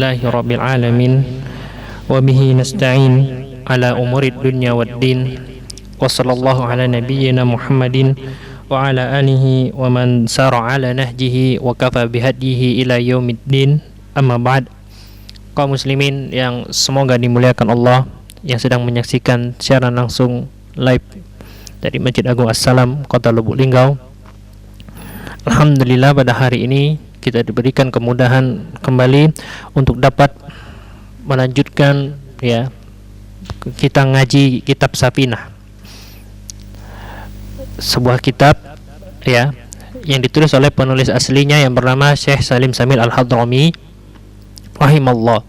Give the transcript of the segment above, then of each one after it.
Alhamdulillahirabbil alamin wa bihi nasta'in ala umurid dunya waddin wa sallallahu ala nabiyyina Muhammadin wa ala alihi wa man sara ala nahjihi wa kafa bihadihi ila yaumiddin. Amma ba'd. Kaum muslimin yang semoga dimuliakan Allah, yang sedang menyaksikan siaran langsung live dari Masjid Agung Assalam, Kota Lubuk Linggau. Alhamdulillah, pada hari ini kita diberikan kemudahan kembali untuk dapat melanjutkan kita ngaji kitab Safinah, sebuah kitab yang ditulis oleh penulis aslinya yang bernama Syekh Salim Samil Al-Hadrami rahimallah.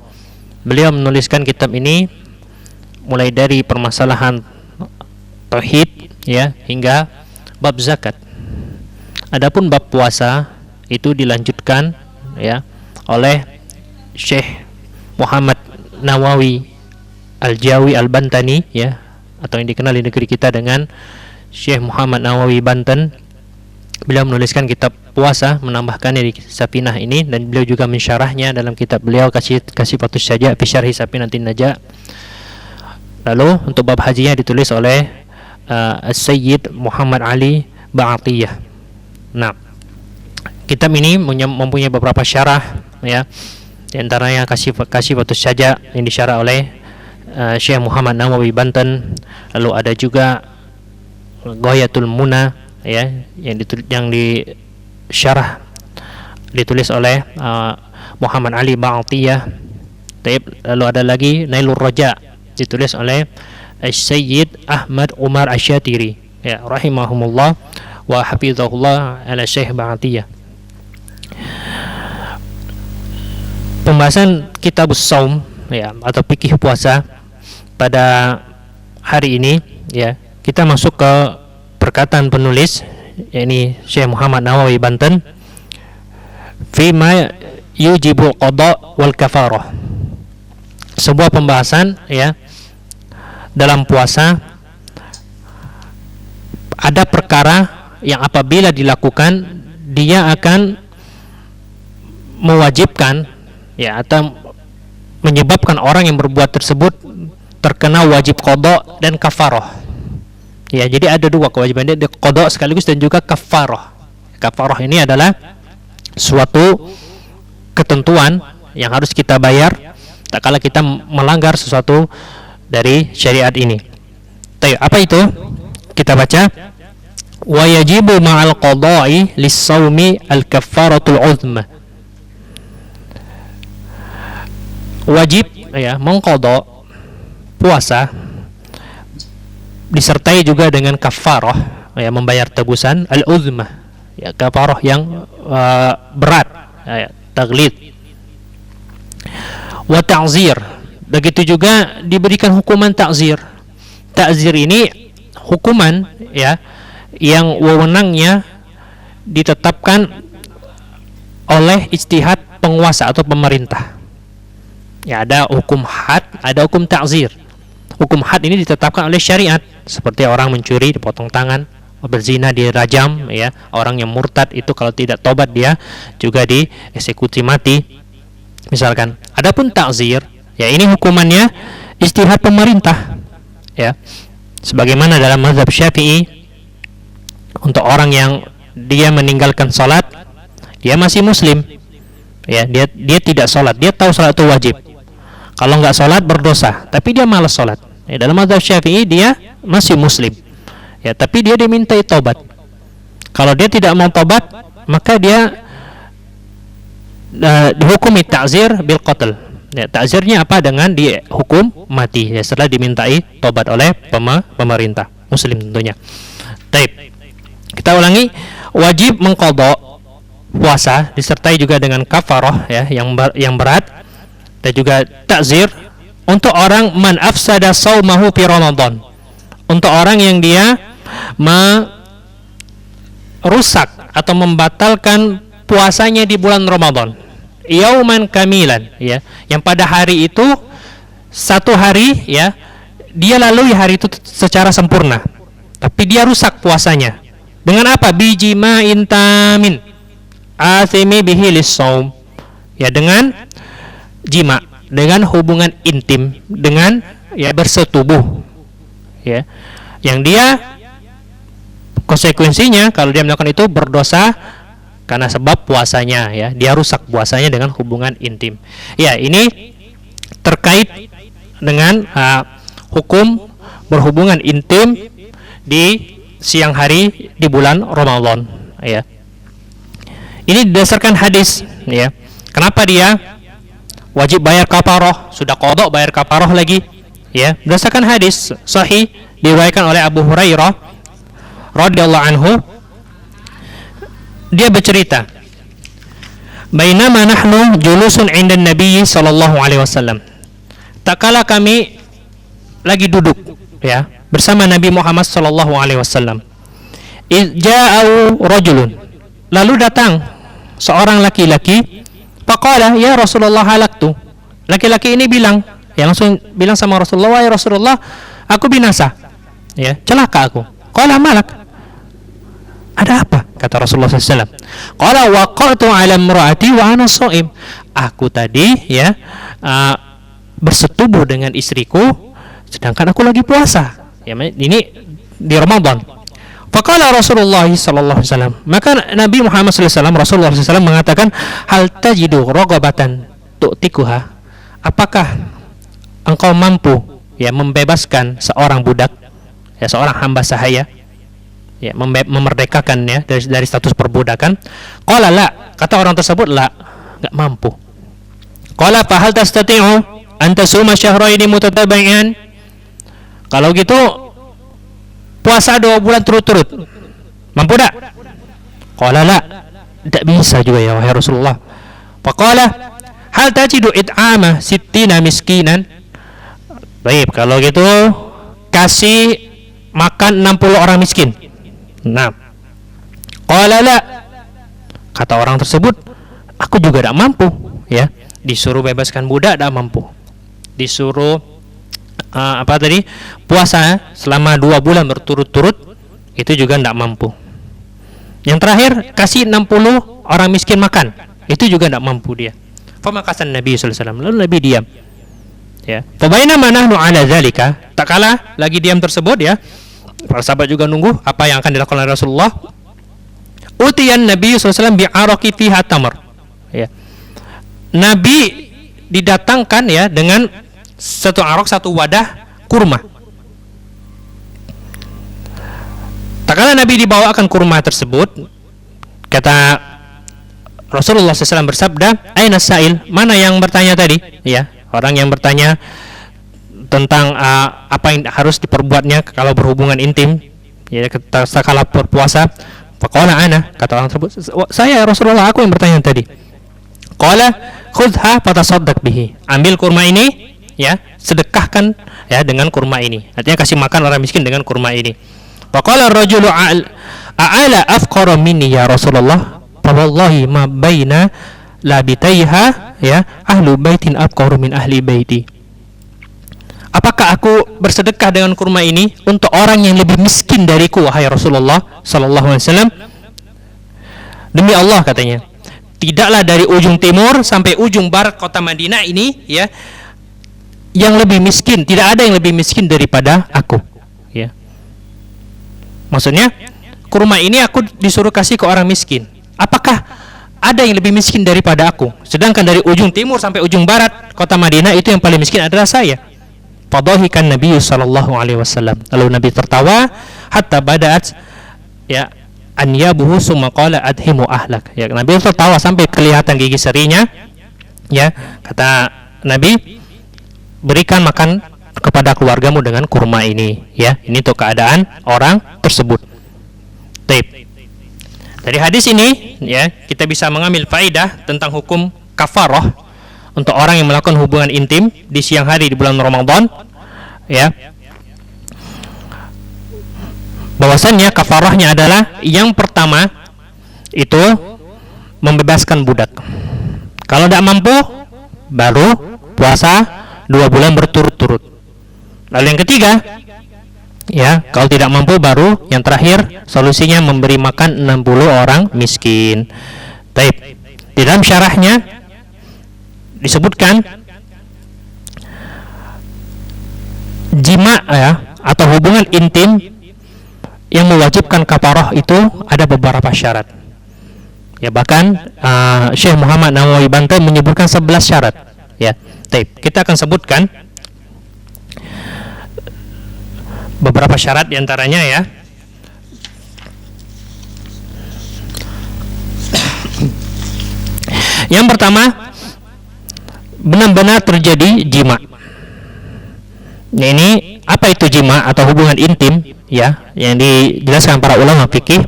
Beliau menuliskan kitab ini mulai dari permasalahan tauhid hingga bab zakat. Adapun bab puasa itu dilanjutkan oleh Syekh Muhammad Nawawi Al-Jawi Al-Bantani, atau yang dikenal di negeri kita dengan Syekh Muhammad Nawawi Banten. Beliau menuliskan kitab puasa, menambahkannya di Safinah ini, dan beliau juga mensyarahnya dalam kitab beliau Kasifatus Syaja' fi Syarhi Safinatin Najah. Lalu untuk bab hajinya ditulis oleh Sayyid Muhammad Ali Ba'atiyah. Nah, kitab ini mempunyai beberapa syarah, di antaranya Kasifatus Syaja' yang disyarah oleh Syekh Muhammad Nawawi Banten. Lalu ada juga Ghayatul Muna yang disyarah ditulis oleh Muhammad Ali Ba'atiyah. Lalu ada lagi Nailur Raja ditulis oleh Sayyid Ahmad Umar Asyatiri, rahimahumullah wa hafizahullah ala Syekh Ba'atiyah. Pembahasan kitab Shaum atau fikih puasa pada hari ini, kita masuk ke perkataan penulis, yakni Syekh Muhammad Nawawi Banten, fima yujibu qada wal kafarah. Sebuah pembahasan dalam puasa, ada perkara yang apabila dilakukan dia akan mewajibkan atau menyebabkan orang yang berbuat tersebut terkena wajib qada dan kafarah. Jadi ada dua kewajiban, dia qada sekaligus dan juga kafarah. Kafarah ini adalah suatu ketentuan yang harus kita bayar tak kala kita melanggar sesuatu dari syariat ini. Apa itu? Kita baca, wa yajibu ma'al qada'i lis-shaumi al-kaffaratul 'uzma. Wajib mengqada puasa disertai juga dengan kafarah, membayar tebusan al-uzmah, kafarah yang berat, taglid. Wa ta'zir, begitu juga diberikan hukuman ta'zir. Ta'zir ini hukuman yang wewenangnya ditetapkan oleh ijtihad penguasa atau pemerintah. Ada hukum had, ada hukum ta'zir. Hukum had ini ditetapkan oleh syariat, seperti orang mencuri dipotong tangan, berzina dirajam, orang yang murtad itu kalau tidak tobat dia juga dieksekusi mati, misalkan. Adapun ta'zir, ini hukumannya ijtihad pemerintah, sebagaimana dalam mazhab Syafi'i, untuk orang yang dia meninggalkan salat, dia masih muslim, dia tidak salat, dia tahu salat itu wajib. Kalau nggak sholat berdosa, tapi dia malas sholat. Dalam mazhab Syafi'i dia masih muslim, tapi dia dimintai tobat. Kalau dia tidak mau tobat, maka dia dihukumi ta'zir bil qatl. Ta'zirnya apa? Dengan dihukum mati, setelah dimintai tobat oleh pemerintah muslim tentunya. Kita ulangi, wajib mengqadha puasa disertai juga dengan kafarah yang berat, dan juga ta'zir untuk orang man afsada shaumahu fi Ramadan, untuk orang yang dia merusak atau membatalkan puasanya di bulan Ramadan, yauman kamilan, yang pada hari itu satu hari, dia lalui hari itu secara sempurna, tapi dia rusak puasanya dengan apa? Bijima'in tamin athimi bihi lis-shaum, dengan jima, dengan hubungan intim, dengan bersetubuh, ya, yang dia konsekuensinya kalau dia melakukan itu berdosa karena sebab puasanya, ya, dia rusak puasanya dengan hubungan intim. Ya, ini terkait dengan hukum berhubungan intim di siang hari di bulan Ramadan, ya. Ini didasarkan hadis, ya. Kenapa dia wajib bayar kafaroh, sudah qadha bayar kafaroh lagi, ya, berdasarkan hadis sahih diriwayatkan oleh Abu Hurairah radhiyallahu anhu. Dia bercerita, bainama nahnu julusun 'inda Nabi sallallahu alaihi wasallam. Tak kala kami lagi duduk, ya, bersama Nabi Muhammad sallallahu alaihi wasallam. Ja'u rajulun, lalu datang seorang laki-laki, faqala ya Rasulullah halaktu. Laki-laki ini bilang, ya, langsung bilang sama Rasulullah, ya Rasulullah, aku binasa, ya, celaka aku. Qala malak, ada apa? Kata Rasulullah SAW. Qala waqa'tu ala imraati wa ana shaim. Aku tadi, ya, bersetubuh dengan istriku sedangkan aku lagi puasa. Ya, ini di Ramadan. Faqala Rasulullah sallallahu alaihi wasallam, maka Nabi Muhammad sallallahu alaihi wasallam, Rasulullah sallallahu alaihi wasallam mengatakan, hal tajidu raghabatan tu'tikuha? Apakah engkau mampu, ya, membebaskan seorang budak, ya, seorang hamba sahaya, ya, memerdekakannya dari status perbudakan? Qala la, kata orang tersebut, la, enggak mampu. Qala fa hal tastati'u an tasuma syahraini mutatabi'an? Kalau gitu puasa 2 bulan turut-turut, mampu tak? Qala la, tidak bisa juga ya wahai Rasulullah. Faqala hal tajidu it'ama sittina miskinan? Baik, kalau gitu kasih makan 60 orang miskin. Nah, qala la, kata orang tersebut, aku juga tidak mampu, ya. Disuruh bebaskan budak tidak mampu, disuruh puasa selama 2 bulan berturut-turut, itu juga tidak mampu. Yang terakhir kasih 60 orang miskin makan, itu juga tidak mampu dia. Famakasan Nabi sallallahu alaihi wasallam, lalu Nabi diam, ya. Fabainama nahnu ala zalika, tak kalah lagi diam tersebut, ya, para sahabat juga nunggu apa yang akan dilakukan oleh Rasulullah. Utiyan Nabi sallallahu alaihi wasallam bi'araqi fiha tamar, ya. Nabi didatangkan, ya, dengan satu arok, satu wadah kurma. Tak kala Nabi dibawakan kurma tersebut, kata Rasulullah SAW bersabda, aina sa'il, mana yang bertanya tadi, ya, orang yang bertanya tentang apa yang harus diperbuatnya kalau berhubungan intim, ya, sekala berpuasa. Faqala ana, kata orang tersebut, saya Rasulullah, aku yang bertanya tadi. Qala khudha fatasaddaq bihi, ambil kurma ini, ya, sedekahkan, ya, dengan kurma ini, artinya kasih makan orang miskin dengan kurma ini. Faqala ar-rajulu a'ala afqara minni ya Rasulullah, fa wallahi ma baina labitaiha, ya, ahlu baitin afqaru min ahli baiti. Apakah aku bersedekah dengan kurma ini untuk orang yang lebih miskin dariku wahai Rasulullah sallallahu alaihi wasallam? Demi Allah, katanya, tidaklah dari ujung timur sampai ujung barat kota Madinah ini, ya, yang lebih miskin, tidak ada yang lebih miskin daripada aku, ya. Maksudnya kurma ini aku disuruh kasih ke orang miskin. Apakah ada yang lebih miskin daripada aku? Sedangkan dari ujung timur sampai ujung barat kota Madinah itu yang paling miskin adalah saya. Fadhahikan Nabi sallallahu alaihi wasallam, lalu Nabi tertawa hatta bada'at, ya, anyabuhu summa qala adhimu ahlak, ya, Nabi tertawa sampai kelihatan gigi serinya, ya. Kata Nabi, berikan makan kepada keluargamu dengan kurma ini, ya. Ini untuk keadaan orang tersebut. Baik. Dari hadis ini, ya, kita bisa mengambil faedah tentang hukum kafarah untuk orang yang melakukan hubungan intim di siang hari di bulan Ramadan, ya. Bahwasannya kafarahnya adalah yang pertama itu membebaskan budak. Kalau tidak mampu, baru puasa 2 bulan berturut-turut. Lalu yang ketiga, ya, kalau tidak mampu baru yang terakhir solusinya memberi makan 60 orang miskin. Baik. Di dalam syarahnya disebutkan jima ya, atau hubungan intim yang mewajibkan kafarah itu ada beberapa syarat. Ya, bahkan Syekh Muhammad Nawawi Banten menyebutkan 11 syarat. Ya, kita akan sebutkan beberapa syarat diantaranya ya. Yang pertama, benar-benar terjadi jima. Nah, ini apa itu jima atau hubungan intim ya, yang dijelaskan para ulama fikih,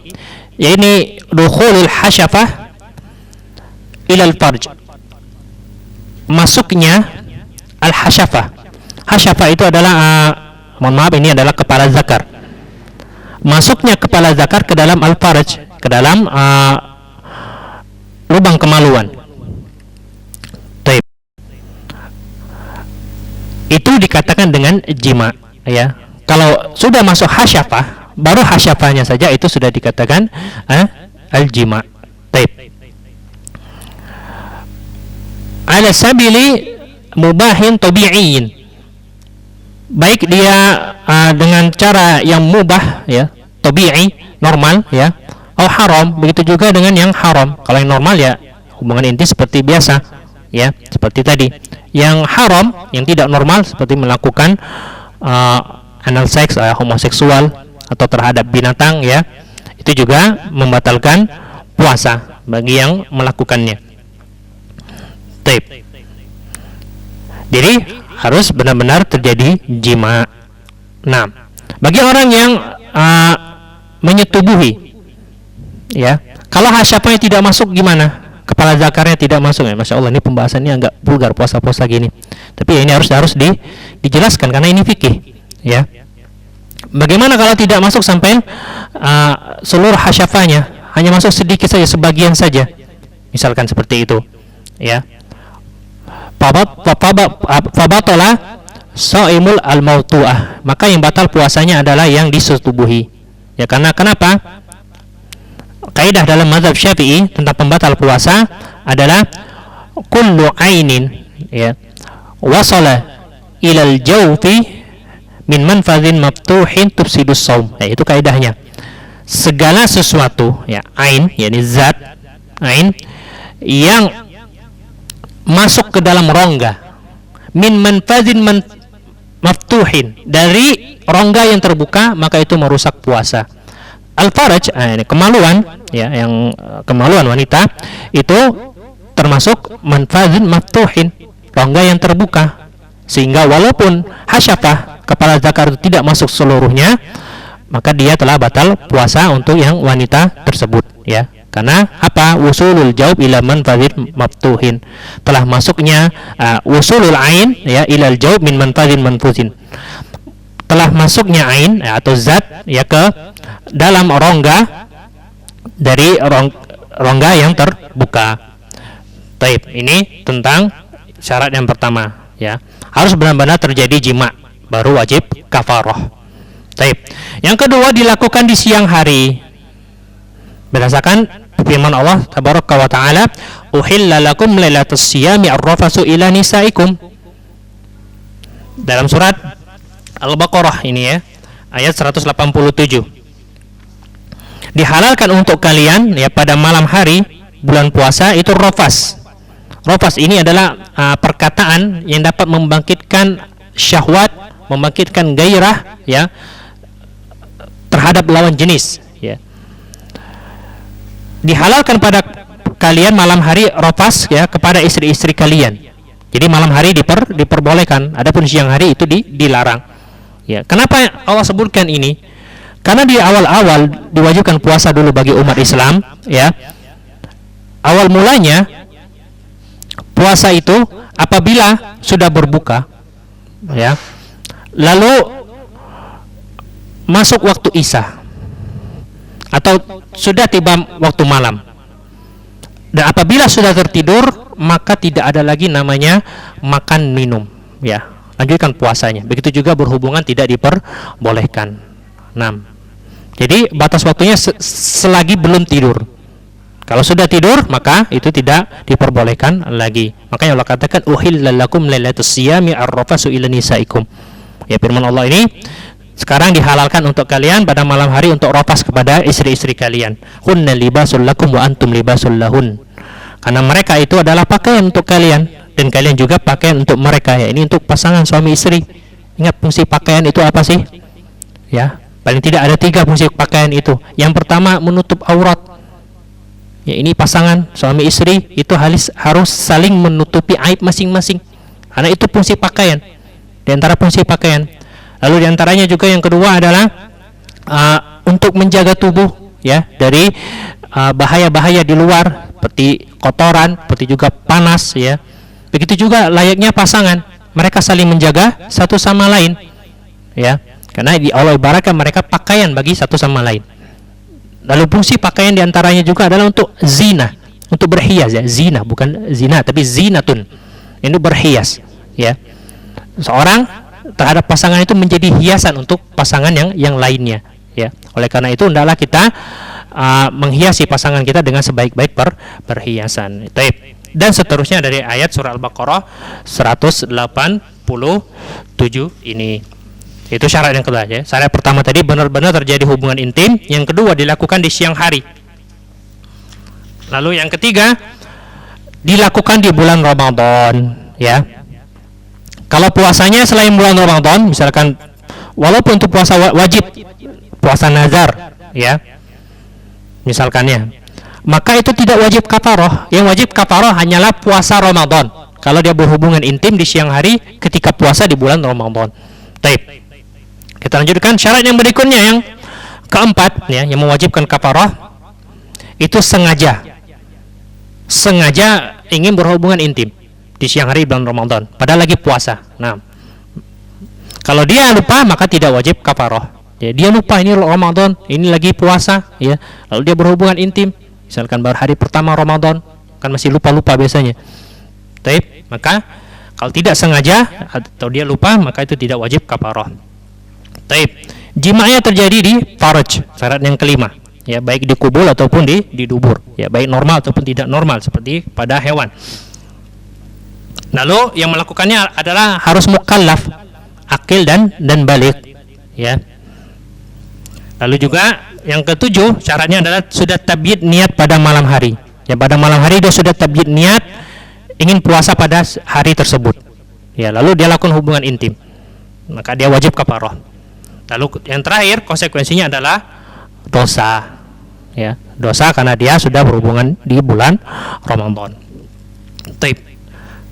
ya ini dukhulul hasyafah ilal farj, masuknya al hasyafah. Hasyafah itu adalah mohon maaf, ini adalah kepala zakar. Masuknya kepala zakar ke dalam al farj, ke dalam lubang kemaluan. Itu dikatakan dengan jima ya. Kalau sudah masuk hasyafah, baru hasyafahnya saja itu sudah dikatakan al-jima. Taib. Ala sabili mubahin tabi'in. Baik dia dengan cara yang mubah ya, tabi'i, normal ya, atau haram, begitu juga dengan yang haram. Kalau yang normal ya hubungan intim seperti biasa ya, seperti tadi. Yang haram, yang tidak normal seperti melakukan anal seks, homoseksual atau terhadap binatang ya, itu juga membatalkan puasa bagi yang melakukannya. Taib. Jadi harus benar-benar terjadi jima. Nah, bagi orang yang menyetubuhi ya, kalau hasyafahnya tidak masuk gimana? Kepala zakarnya tidak masuk ya, Masya Allah, ini pembahasannya agak vulgar puasa-puasa gini, tapi ya ini harus dijelaskan karena ini fikih ya. Bagaimana kalau tidak masuk sampai seluruh hasyafahnya, hanya masuk sedikit saja, sebagian saja, misalkan seperti itu ya. Fabatola so'imul al-mautu'ah, maka yang batal puasanya adalah yang disetubuhi ya. Karena kenapa? Kaidah dalam mazhab Syafi'i tentang pembatal puasa adalah kullu ainin ya wasala ilal jawfi min manfadhin maftuhin tufsidus shaum. Ya, itu kaidahnya. Segala sesuatu ya, ain yakni zat, ain yang masuk ke dalam rongga, min manfadhin maftuhin, dari rongga yang terbuka, maka itu merusak puasa. Al-faraj, ini kemaluan ya, yang kemaluan wanita itu termasuk manfadhin maftuhin, rongga yang terbuka, sehingga walaupun hasyafah, kepala zakar itu tidak masuk seluruhnya, maka dia telah batal puasa untuk yang wanita tersebut ya. Karena apa? Wusulul jaub ila manfadhin maftuhin, telah masuknya wusulul ain ya ilal jaub min manfadhin manfuzin, telah masuknya ain ya, atau zat ya ke dalam rongga dari rongga yang terbuka. Taib. Ini tentang syarat yang pertama ya. Harus benar-benar terjadi jima baru wajib kafarah. Taib. Yang kedua, dilakukan di siang hari. Berdasarkan firman Allah tabaraka wa taala, "Uhilla lakum lailatus siyami ar-rafasu ila nisaikum." Dalam surat Al-Baqarah ini ya, ayat 187. Dihalalkan untuk kalian ya pada malam hari bulan puasa itu rafas. Rafas ini adalah perkataan yang dapat membangkitkan syahwat, membangkitkan gairah ya terhadap lawan jenis ya. Dihalalkan pada kalian malam hari rafas ya kepada istri-istri kalian. Jadi malam hari diperbolehkan, adapun siang hari itu dilarang. Ya, kenapa Allah sebutkan ini? Karena di awal-awal diwajibkan puasa dulu bagi umat Islam ya. Awal mulanya puasa itu apabila sudah berbuka ya, lalu masuk waktu isya atau sudah tiba waktu malam, dan apabila sudah tertidur, maka tidak ada lagi namanya makan minum ya, lanjutkan puasanya. Begitu juga berhubungan tidak diperbolehkan. 6. Jadi batas waktunya selagi belum tidur Kalau sudah tidur maka itu tidak diperbolehkan lagi. Makanya Allah katakan uhilla lakum lailatus siyami arrafasu ila nisaikum. Ya, firman Allah ini sekarang dihalalkan untuk kalian pada malam hari untuk rafas kepada istri-istri kalian. Hunna libasul lakum wa antum libasul lahun. Karena mereka itu adalah pakaian untuk kalian dan kalian juga pakaian untuk mereka. Ya, ini untuk pasangan suami istri. Ingat fungsi pakaian itu apa sih? Ya, paling tidak ada 3 fungsi pakaian itu. Yang pertama menutup aurat. Ya, ini pasangan suami istri itu harus saling menutupi aib masing-masing. Karena itu fungsi pakaian. Di antara fungsi pakaian. Lalu di antaranya juga yang kedua adalah untuk menjaga tubuh ya dari bahaya-bahaya di luar seperti kotoran, seperti juga panas ya. Begitu juga layaknya pasangan, mereka saling menjaga satu sama lain. Ya. Karena Allah ibaratkan mereka pakaian bagi satu sama lain. Lalu fungsi pakaian diantaranya juga adalah untuk zina, untuk berhias ya, zina bukan zina tapi zinatun, ini berhias ya. Seorang terhadap pasangan itu menjadi hiasan untuk pasangan yang lainnya ya. Oleh karena itu hendaklah kita menghiasi pasangan kita dengan sebaik-baik perhiasan. Dan seterusnya dari ayat surah Al-Baqarah 187 ini. Itu syarat yang kedua ya. Syarat pertama tadi benar-benar terjadi hubungan intim, yang kedua dilakukan di siang hari. Lalu yang ketiga dilakukan di bulan Ramadan ya. Kalau puasanya selain bulan Ramadan, misalkan walaupun untuk puasa wajib, puasa nazar ya. Misalkannya, maka itu tidak wajib kafaroh. Yang wajib kafaroh hanyalah puasa Ramadan. Kalau dia berhubungan intim di siang hari ketika puasa di bulan Ramadan. Baik. Kita lanjutkan syarat yang berikutnya yang keempat ya, yang mewajibkan kafarah itu sengaja ingin berhubungan intim di siang hari bulan Ramadan padahal lagi puasa. Nah, kalau dia lupa maka tidak wajib kafarah. Ya, dia lupa ini Ramadan, ini lagi puasa ya, lalu dia berhubungan intim misalkan baru hari pertama Ramadan, kan masih lupa-lupa biasanya. Baik, maka kalau tidak sengaja atau dia lupa maka itu tidak wajib kafarah. Taib. Jima'nya terjadi di faraj, syarat yang kelima. Ya, baik di kubul ataupun di dubur. Ya, baik normal ataupun tidak normal seperti pada hewan. Lalu yang melakukannya adalah harus mukallaf, akil dan balik. Ya. Lalu juga yang ketujuh syaratnya adalah sudah tabyid niat pada malam hari. Ya, pada malam hari dia sudah tabyid niat ingin puasa pada hari tersebut. Ya, lalu dia lakukan hubungan intim. Maka dia wajib kafarah. Lalu yang terakhir konsekuensinya adalah dosa ya, dosa karena dia sudah berhubungan di bulan Ramadan. Taib.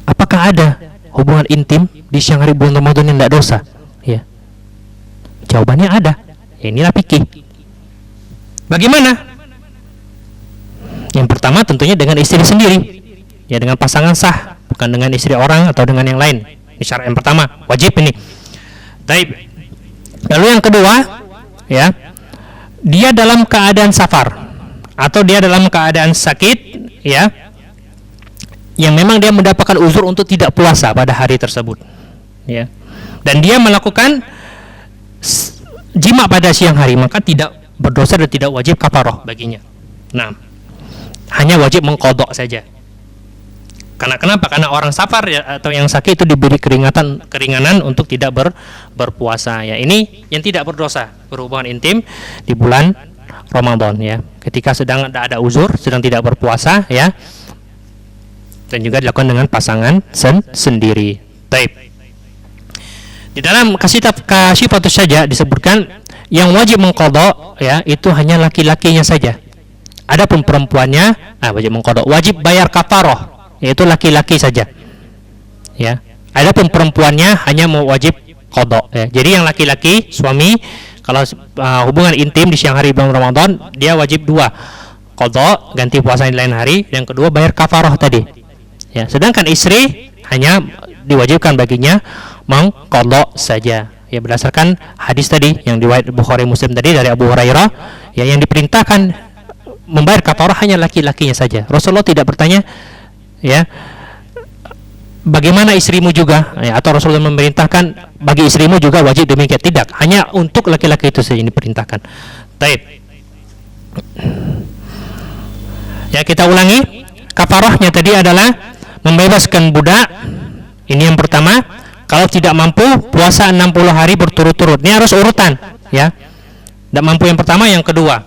Apakah ada hubungan intim di siang hari bulan Ramadan yang tidak dosa? Ya. Jawabannya ada. Ya, inilah fikih. Bagaimana? Yang pertama tentunya dengan istri sendiri. Ya, dengan pasangan sah, bukan dengan istri orang atau dengan yang lain. Ini syarat yang pertama, wajib ini. Taib. Lalu yang kedua, ya, dia dalam keadaan safar atau dia dalam keadaan sakit, ya, yang memang dia mendapatkan uzur untuk tidak puasa pada hari tersebut, ya, dan dia melakukan jima pada siang hari, maka tidak berdosa dan tidak wajib kafaroh baginya. Nah, hanya wajib mengqadha saja. Karena kenapa? Karena orang safar ya, atau yang sakit itu diberi keringanan untuk tidak berpuasa ya. Ini yang tidak berdosa berhubungan intim di bulan Ramadan ya. Ketika sedang ada uzur, sedang tidak berpuasa ya. Dan juga dilakukan dengan pasangan sendiri. Baik. Di dalam Kasyifatus Syaja disebutkan yang wajib mengqadha ya itu hanya laki-lakinya saja. Adapun perempuannya wajib mengqadha, wajib bayar kafarah, yaitu laki-laki saja. Ya. Adapun perempuannya hanya mau wajib qadha ya. Jadi yang laki-laki suami kalau hubungan intim di siang hari bulan Ramadan dia wajib 2. Qadha ganti puasa di lain hari, yang kedua bayar kafarah tadi. Ya, sedangkan istri hanya diwajibkan baginya mengqadha saja. Ya, berdasarkan hadis tadi yang riwayat Bukhari Muslim tadi dari Abu Hurairah ya, yang diperintahkan membayar kafarah hanya laki-lakinya saja. Rasulullah tidak bertanya ya bagaimana istrimu juga ya, atau Rasulullah memerintahkan bagi istrimu juga wajib demikian, tidak, hanya untuk laki-laki itu saja yang diperintahkan. Baik. Ya, kita ulangi. Kafarahnya tadi adalah membebaskan budak. Ini yang pertama. Kalau tidak mampu, puasa 60 hari berturut-turut. Ini harus urutan, ya. Tidak mampu yang pertama, yang kedua.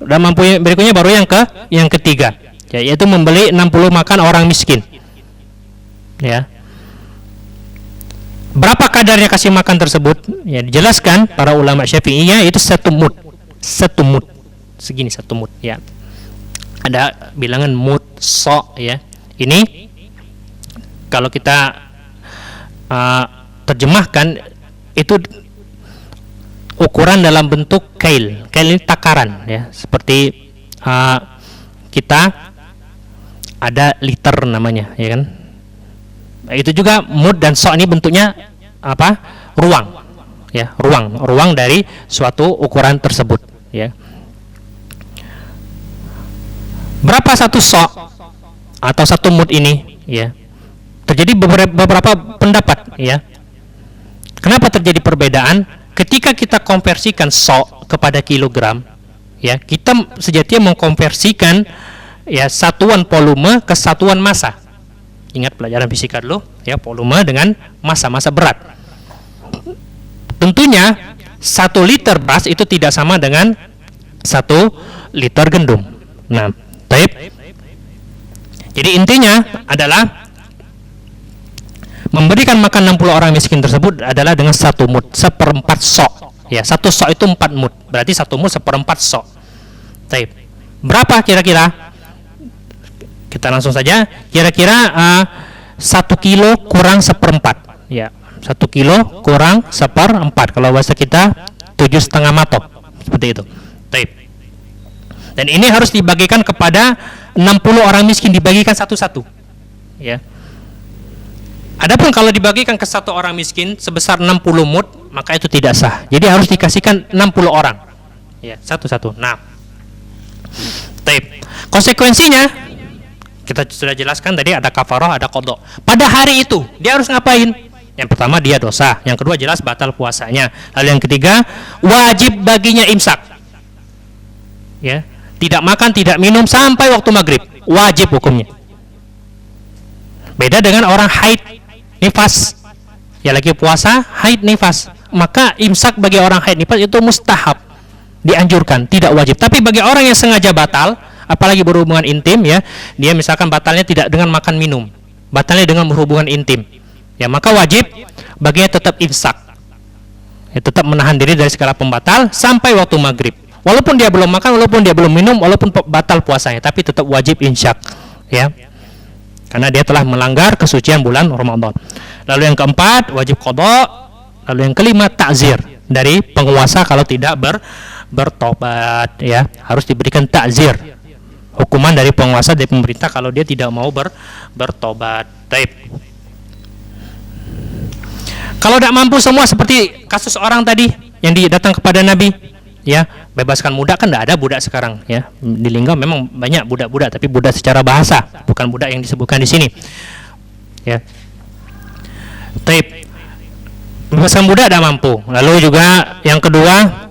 Tidak mampu yang berikutnya baru yang ketiga. Ya, yaitu membeli 60 makan orang miskin. Ya. Berapa kadarnya kasih makan tersebut? Ya, dijelaskan para ulama Syafi'iyah itu 1 mud. 1 mud. Segini 1 mud, ya. Ada bilangan mud, so, ya. Ini kalau kita terjemahkan itu ukuran dalam bentuk kail. Kail ini takaran, ya. Seperti kita ada liter namanya, ya kan? Itu juga mud dan so ini bentuknya apa? Ruang, ya, ruang dari suatu ukuran tersebut, ya. Berapa 1 so atau 1 mud ini, ya? Terjadi beberapa pendapat, ya. Kenapa terjadi perbedaan? Ketika kita konversikan so kepada kilogram, ya, kita sejatinya mengkonversikan, ya, satuan volume ke satuan massa. Ingat pelajaran fisika dulu, ya, volume dengan massa berat. Tentunya 1 liter beras itu tidak sama dengan 1 liter gandum. Nah, baik. Jadi intinya adalah memberikan makan 60 orang miskin tersebut adalah dengan 1 mud, 1/4 sok. Ya, 1 sok itu 4 mud. Berarti 1 mud 1/4 sok. Baik. Berapa kira-kira? Kita langsung saja. Kira-kira 1 kilo kurang 1/4. Ya, 1 kilo kurang 1/4. Kalau bahasa kita 7,5 matop. Seperti itu. Baik. Dan ini harus dibagikan kepada 60 orang miskin, dibagikan satu-satu. Ya. Adapun kalau dibagikan ke 1 orang miskin sebesar 60 mud, maka itu tidak sah. Jadi harus dikasihkan 60 orang. Ya, satu-satu. Nah, taib. Konsekuensinya kita sudah jelaskan tadi, ada kafarah, ada qadha. Pada hari itu dia harus ngapain? Yang pertama dia dosa, yang kedua jelas batal puasanya. Lalu yang ketiga, wajib baginya imsak. Ya, tidak makan, tidak minum sampai waktu maghrib. Wajib hukumnya. Beda dengan orang haid, nifas, ya lagi puasa, haid, nifas, maka imsak bagi orang haid nifas itu mustahab, dianjurkan, tidak wajib. Tapi bagi orang yang sengaja batal, apalagi berhubungan intim, ya, dia misalkan batalnya tidak dengan makan minum, batalnya dengan berhubungan intim, ya, maka wajib baginya tetap imsak, ya, tetap menahan diri dari segala pembatal sampai waktu maghrib. Walaupun dia belum makan, walaupun dia belum minum, walaupun batal puasanya, tapi tetap wajib imsak, ya. Karena dia telah melanggar kesucian bulan Ramadan. Lalu yang keempat, wajib qadha. Lalu yang kelima, ta'zir dari penguasa kalau tidak bertobat, ya. Harus diberikan ta'zir. Hukuman dari penguasa, dari pemerintah kalau dia tidak mau bertobat. Taib. Kalau tidak mampu semua seperti kasus orang tadi yang datang kepada Nabi, ya, bebaskan budak, kan tidak ada budak sekarang, ya. Di Linggau memang banyak budak-budak, tapi budak secara bahasa, bukan budak yang disebutkan di sini, ya. Taib. Bebaskan budak tidak mampu. Lalu juga yang kedua,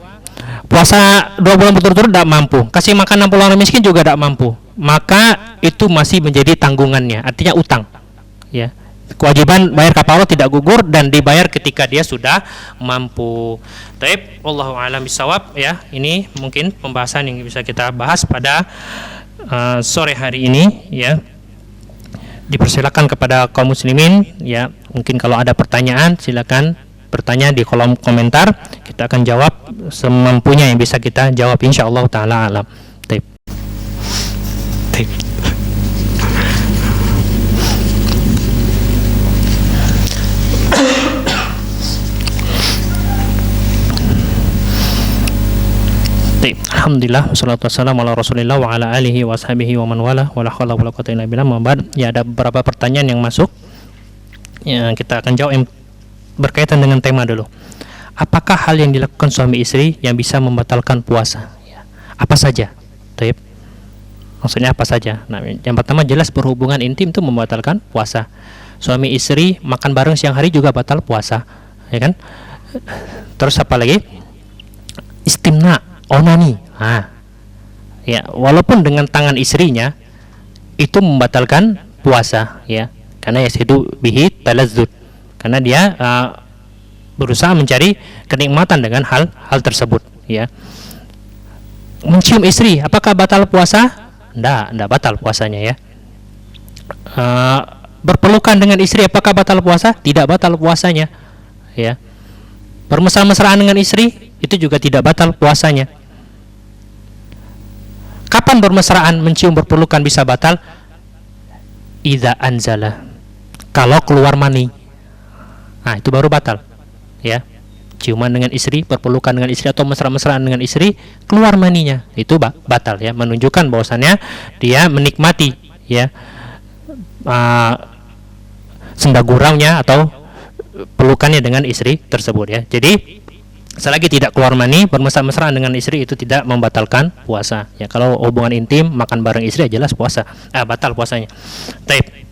puasa 2 bulan berturut-turut tidak mampu, kasih makan 60 orang miskin juga tidak mampu, maka itu masih menjadi tanggungannya, artinya utang, ya. Kewajiban bayar kafarah tidak gugur dan dibayar ketika dia sudah mampu. Taib, wallahu a'lam bishawab, ya. Ini mungkin pembahasan yang bisa kita bahas pada sore hari ini, ya. Dipersilakan kepada kaum muslimin, ya. Mungkin kalau ada pertanyaan silakan bertanya di kolom komentar, kita akan jawab semampunya yang bisa kita jawab insyaallah taala alam. Taib. Taib. Alhamdulillah, wassalatu wassalamu ala rasulillah wa ala alihi wa ashabihi wa man wala wa la hawla wa la quwwata illa billah. Ya, ada beberapa pertanyaan yang masuk, ya, kita akan jawab yang berkaitan dengan tema dulu. Apakah hal yang dilakukan suami istri yang bisa membatalkan puasa? Ya. Apa saja? Taib. Maksudnya apa saja? Nah, yang pertama jelas berhubungan intim itu membatalkan puasa. Suami istri makan bareng siang hari juga batal puasa, ya kan? Terus apa lagi? Istimna, onani. Ya, walaupun dengan tangan istrinya, itu membatalkan puasa, ya, karena yasidu bihi talazzud, karena dia berusaha mencari kenikmatan dengan hal tersebut, ya. Mencium istri, apakah batal puasa? Enggak batal puasanya, ya. Berpelukan dengan istri, apakah batal puasa? Tidak batal puasanya, ya. Bermesra-mesraan dengan istri itu juga tidak batal puasanya. Kapan bermesraan, mencium, berpelukan bisa batal? Idza anzala, kalau keluar mani. Nah, itu baru batal, ya. Ciuman dengan istri, berpelukan dengan istri, atau mesra-mesraan dengan istri, keluar maninya, itu batal, ya, menunjukkan bahwasannya dia menikmati, ya, senda guraunya atau pelukannya dengan istri tersebut, ya. Jadi selagi tidak keluar mani, bermesra-mesraan dengan istri itu tidak membatalkan puasa, ya. Kalau hubungan intim, makan bareng istri, jelas puasa, batal puasanya. Taib.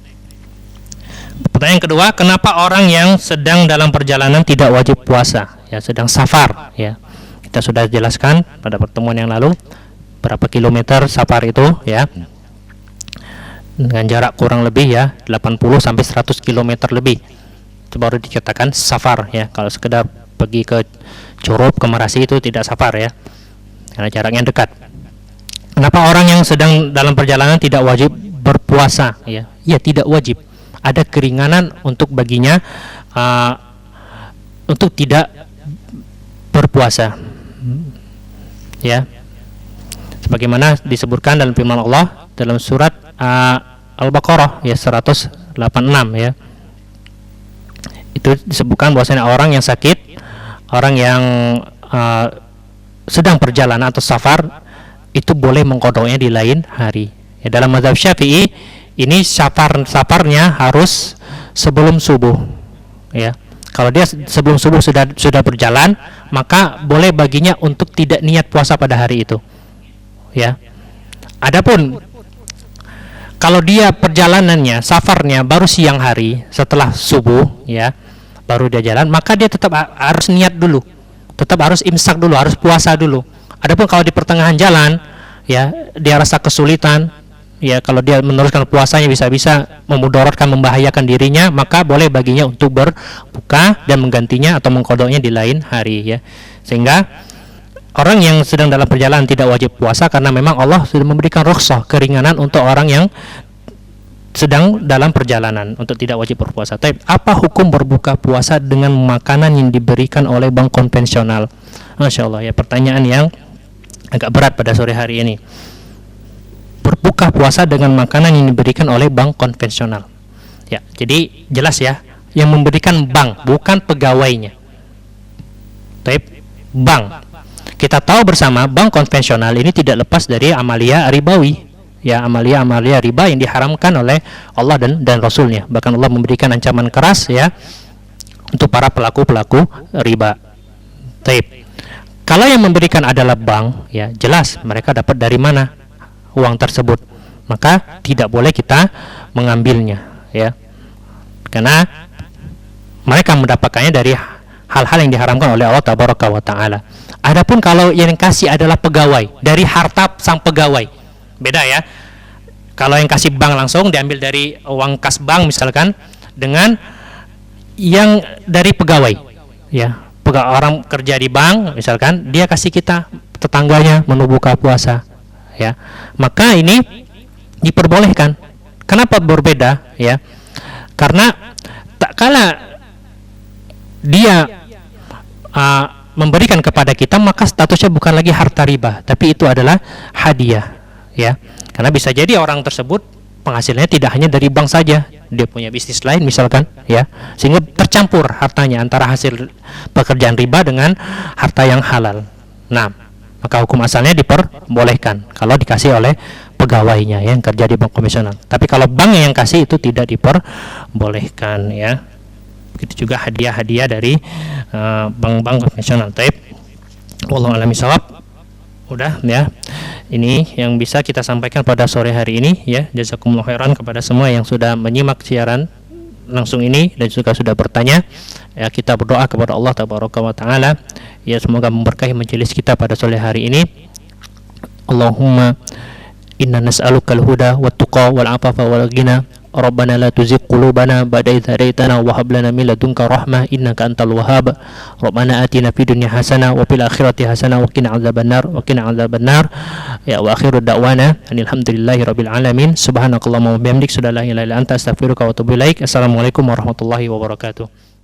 Pertanyaan kedua, kenapa orang yang sedang dalam perjalanan tidak wajib puasa, ya, sedang safar, ya. Kita sudah jelaskan pada pertemuan yang lalu berapa kilometer safar itu, ya, dengan jarak kurang lebih, ya, 80 sampai 100 kilometer lebih. Itu baru dikatakan safar, ya. Kalau sekedar pergi ke Curup, ke Merasi itu tidak safar, ya, karena jaraknya dekat. Kenapa orang yang sedang dalam perjalanan tidak wajib berpuasa, ya? Ya, tidak wajib. Ada keringanan untuk baginya untuk tidak berpuasa, ya. Sebagaimana disebutkan dalam firman Allah dalam surat Al-Baqarah, ya, 186, ya. Itu disebutkan bahwasanya orang yang sakit, orang yang sedang perjalanan atau safar, itu boleh mengqadanya di lain hari, ya. Dalam mazhab Syafi'i ini safarnya harus sebelum subuh, ya. Kalau dia sebelum subuh sudah berjalan, maka boleh baginya untuk tidak niat puasa pada hari itu, ya. Adapun kalau dia perjalanannya, safarnya baru siang hari setelah subuh, ya, baru dia jalan, maka dia tetap harus niat dulu, tetap harus imsak dulu, harus puasa dulu. Adapun kalau di pertengahan jalan, ya, dia rasa kesulitan, ya, kalau dia meneruskan puasanya bisa-bisa memudaratkan, membahayakan dirinya, maka boleh baginya untuk berbuka dan menggantinya atau mengqadanya di lain hari, ya. Sehingga orang yang sedang dalam perjalanan tidak wajib puasa, karena memang Allah sudah memberikan rukhsah, keringanan untuk orang yang sedang dalam perjalanan untuk tidak wajib berpuasa. Tapi apa hukum berbuka puasa dengan makanan yang diberikan oleh bank konvensional? Masya Allah, ya, pertanyaan yang agak berat pada sore hari ini. Berbuka puasa dengan makanan yang diberikan oleh bank konvensional, ya. Jadi jelas, ya, yang memberikan bank, bukan pegawainya. Tapi bank. Kita tahu bersama bank konvensional ini tidak lepas dari amalia ribawi, ya, amalia riba yang diharamkan oleh Allah dan Rasulnya. Bahkan Allah memberikan ancaman keras, ya, untuk para pelaku riba. Taib. Kalau yang memberikan adalah bank, ya, jelas mereka dapat dari mana uang tersebut, maka tidak boleh kita mengambilnya, ya, karena mereka mendapatkannya dari hal-hal yang diharamkan oleh Allah Tabaraka wa Ta'ala. Adapun kalau yang kasih adalah pegawai, dari harta sang pegawai, beda, ya. Kalau yang kasih bank langsung diambil dari uang kas bank misalkan, dengan yang dari pegawai, ya, orang kerja di bank misalkan, dia kasih kita, tetangganya, menu buka puasa, ya, maka ini diperbolehkan. Kenapa berbeda, ya? Karena tak kala dia memberikan kepada kita, maka statusnya bukan lagi harta riba, tapi itu adalah hadiah, ya. Karena bisa jadi orang tersebut penghasilannya tidak hanya dari bank saja, dia punya bisnis lain misalkan, ya, sehingga tercampur hartanya antara hasil pekerjaan riba dengan harta yang halal. Nah, maka hukum asalnya diperbolehkan kalau dikasih oleh pegawainya, yang kerja di bank konvensional. Tapi kalau bank yang kasih itu tidak diperbolehkan, ya. Begitu juga hadiah-hadiah dari bank-bank konvensional. Taib. Wallahu a'lam bishawab. Udah, ya. Ini yang bisa kita sampaikan pada sore hari ini, ya. Jazakumullah khairan kepada semua yang sudah menyimak siaran langsung ini dan juga sudah bertanya. Ya, kita berdoa kepada Allah Tabaraka wa Ta'ala, ya, semoga memberkahi majelis kita pada sore hari ini. Allahumma Inna nas'alukal huda wat tuqa wal afafa wal ghina. Rabbana la tuzigh qulubana ba'da idh hadaitana wa hab lana min ladunka rahmah innaka antal wahhab. Rabbana atina fid dunya hasanah wa fil akhirati hasanah wa qina adzabannar Ya, wa akhiru da'wana alhamdulillahi rabbil alamin. Subhanakallahumma wa bihamdik, la ilaha illa anta, astaghfiruka wa atubu ilaik. Assalamualaikum warahmatullahi wabarakatuh.